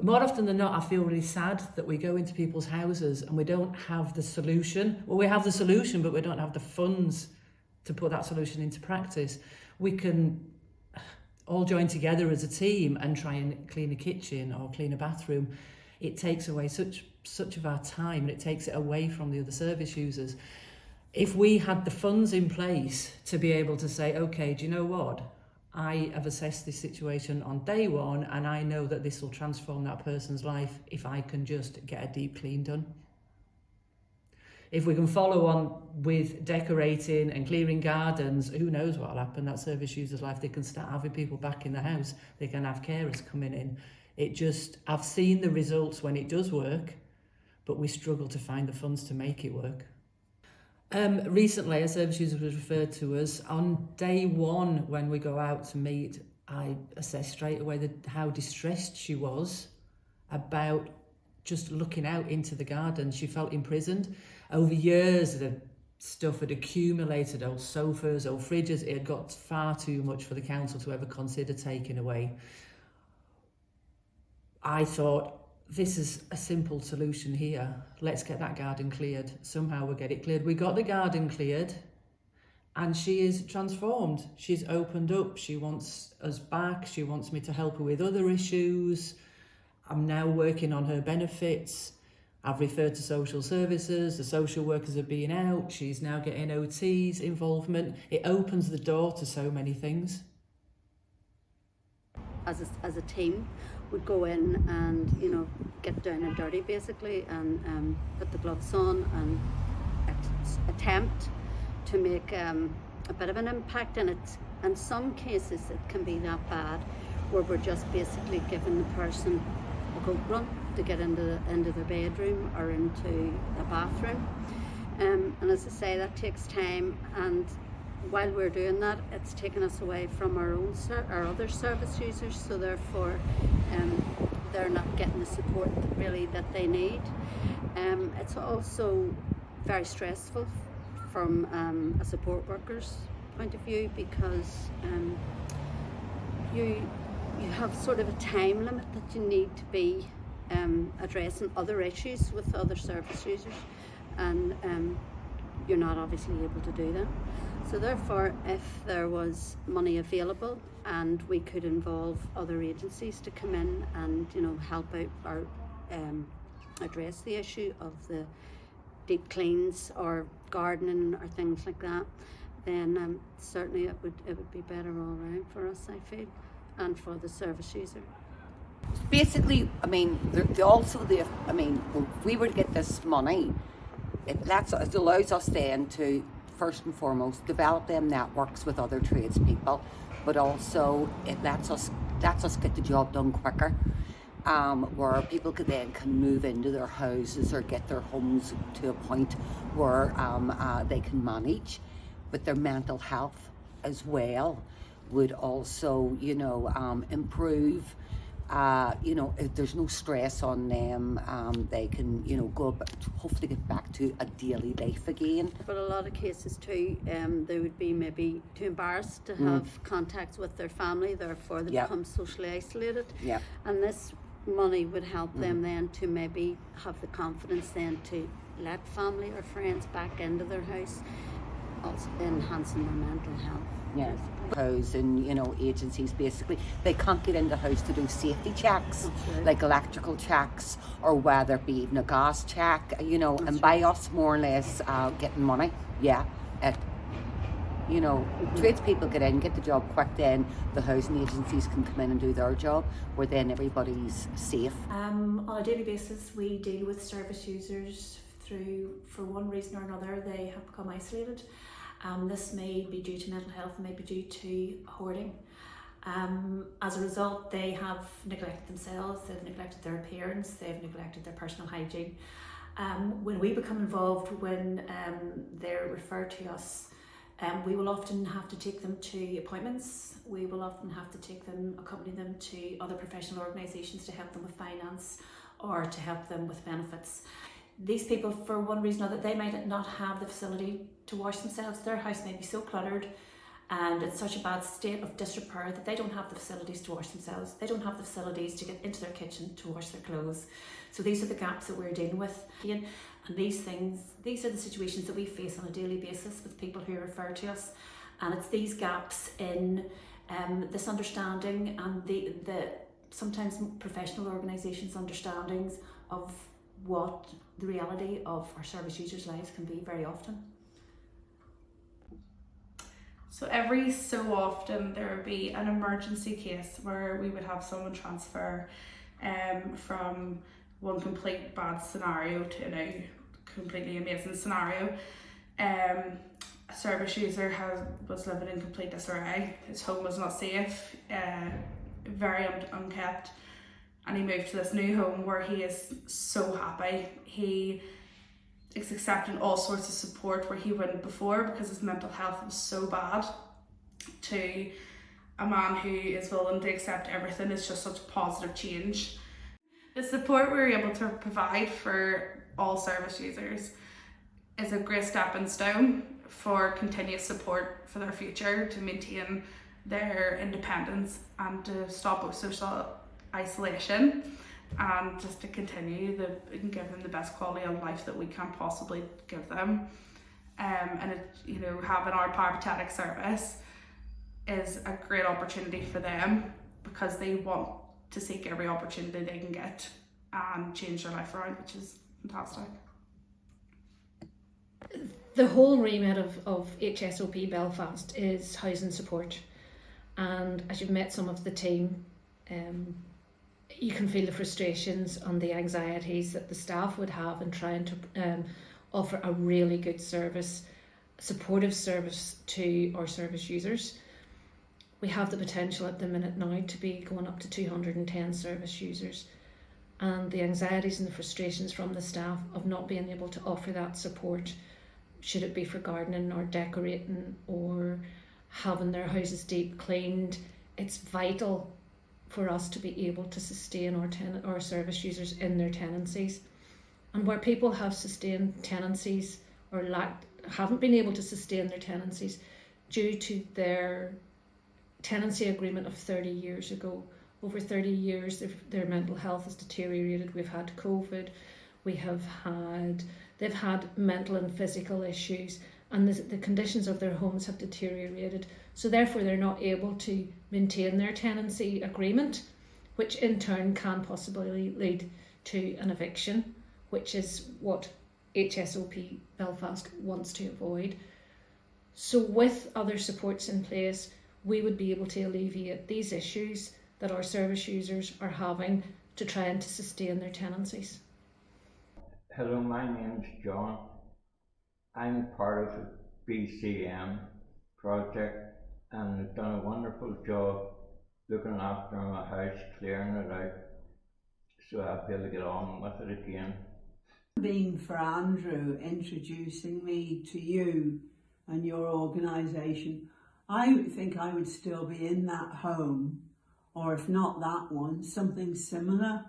more often than not, I feel really sad that we go into people's houses and we don't have the solution. Well, we have the solution, but we don't have the funds to put that solution into practice. We can all join together as a team and try and clean a kitchen or clean a bathroom. It takes away such of our time, and it takes it away from the other service users. If we had the funds in place to be able to say, okay, do you know what? I have assessed this situation on day one, and I know that this will transform that person's life if I can just get a deep clean done. If we can follow on with decorating and clearing gardens, who knows what will happen? That service user's life, they can start having people back in the house. They can have carers coming in. I've seen the results when it does work, but we struggle to find the funds to make it work. Recently, a service user was referred to us. On day one, when we go out to meet, I assessed straight away how distressed she was about just looking out into the garden. She felt imprisoned. Over years, the stuff had accumulated, old sofas, old fridges. It had got far too much for the council to ever consider taking away. I thought, this is a simple solution here. Let's get that garden cleared. Somehow we'll get it cleared. We got the garden cleared and she is transformed. She's opened up. She wants us back. She wants me to help her with other issues. I'm now working on her benefits. I've referred to social services. The social workers are being out. She's now getting OT's involvement. It opens the door to so many things. As a team, would go in and, you know, get down and dirty basically, and put the gloves on and attempt to make a bit of an impact. And in some cases it can be that bad where we're just basically giving the person a goat run to get into their bedroom or into the bathroom. And as I say, that takes time, and while we're doing that, it's taken us away from our other service users, so therefore they're not getting the support that they need. It's also very stressful from a support worker's point of view, because you have sort of a time limit that you need to be addressing other issues with other service users, and you're not obviously able to do that. So therefore, if there was money available and we could involve other agencies to come in and, you know, help out or address the issue of the deep cleans or gardening or things like that, then certainly it would be better all round for us, I feel, and for the service user. Basically, I mean, if we were to get this money, it allows us then to, first and foremost, develop them networks with other tradespeople, but also it lets us get the job done quicker, where people can move into their houses or get their homes to a point where they can manage, but their mental health as well would also, you know, improve. If there's no stress on them, they can, you know, hopefully get back to a daily life again. But a lot of cases too, they would be maybe too embarrassed to have contacts with their family, therefore they become socially isolated. Yeah. And this money would help them then to maybe have the confidence then to let family or friends back into their house, also enhancing their mental health. Yeah. And, you know, agencies basically, they can't get in the house to do safety checks, right, like electrical checks, or whether it be even a gas check, you know. That's and by us more or less getting money, tradespeople get in, get the job quick, then the housing agencies can come in and do their job, where then everybody's safe. On a daily basis, we deal with service users for one reason or another, they have become isolated. This may be due to mental health, may be due to hoarding. As a result, they have neglected themselves, they've neglected their appearance, they've neglected their personal hygiene. When we become involved, when they're referred to us, we will often have to take them to appointments. We will often have to accompany them to other professional organisations to help them with finance or to help them with benefits. These people, for one reason or another, they might not have the facility to wash themselves. Their house may be so cluttered and it's such a bad state of disrepair that they don't have the facilities to wash themselves. They don't have the facilities to get into their kitchen to wash their clothes. So these are the gaps that we're dealing with. And these are the situations that we face on a daily basis with people who refer to us. And it's these gaps in this understanding and the sometimes professional organisations' understandings of what the reality of our service users' lives can be very often. So every so often there would be an emergency case where we would have someone transfer from one complete bad scenario to a now completely amazing scenario. A service user was living in complete disarray. His home was not safe, very unkept, and he moved to this new home where he is so happy. He is accepting all sorts of support where he wouldn't before because his mental health was so bad. To a man who is willing to accept everything is just such a positive change. The support we're able to provide for all service users is a great stepping stone for continuous support for their future, to maintain their independence and to stop social isolation, and just to continue and give them the best quality of life that we can possibly give them. And having our peripatetic service is a great opportunity for them because they want to seek every opportunity they can get and change their life around, which is fantastic. The whole remit of HSOP Belfast is housing support, and as you've met some of the team, you can feel the frustrations and the anxieties that the staff would have in trying to offer a really good service, supportive service to our service users. We have the potential at the minute now to be going up to 210 service users, and the anxieties and the frustrations from the staff of not being able to offer that support, should it be for gardening or decorating or having their houses deep cleaned. It's vital for us to be able to sustain our service users in their tenancies. And where people have sustained tenancies or haven't been able to sustain their tenancies due to their tenancy agreement of 30 years ago, over 30 years their mental health has deteriorated. We've had COVID, they've had mental and physical issues, and the conditions of their homes have deteriorated. So therefore they're not able to maintain their tenancy agreement, which in turn can possibly lead to an eviction, which is what HSOP Belfast wants to avoid. So with other supports in place, we would be able to alleviate these issues that our service users are having to try and to sustain their tenancies. Hello, my name's John. I'm part of the BCM project and have done a wonderful job looking after my house, clearing it out, so I'll be able to get on with it again. Being for Andrew introducing me to you and your organisation, I would think I would still be in that home, or if not that one, something similar.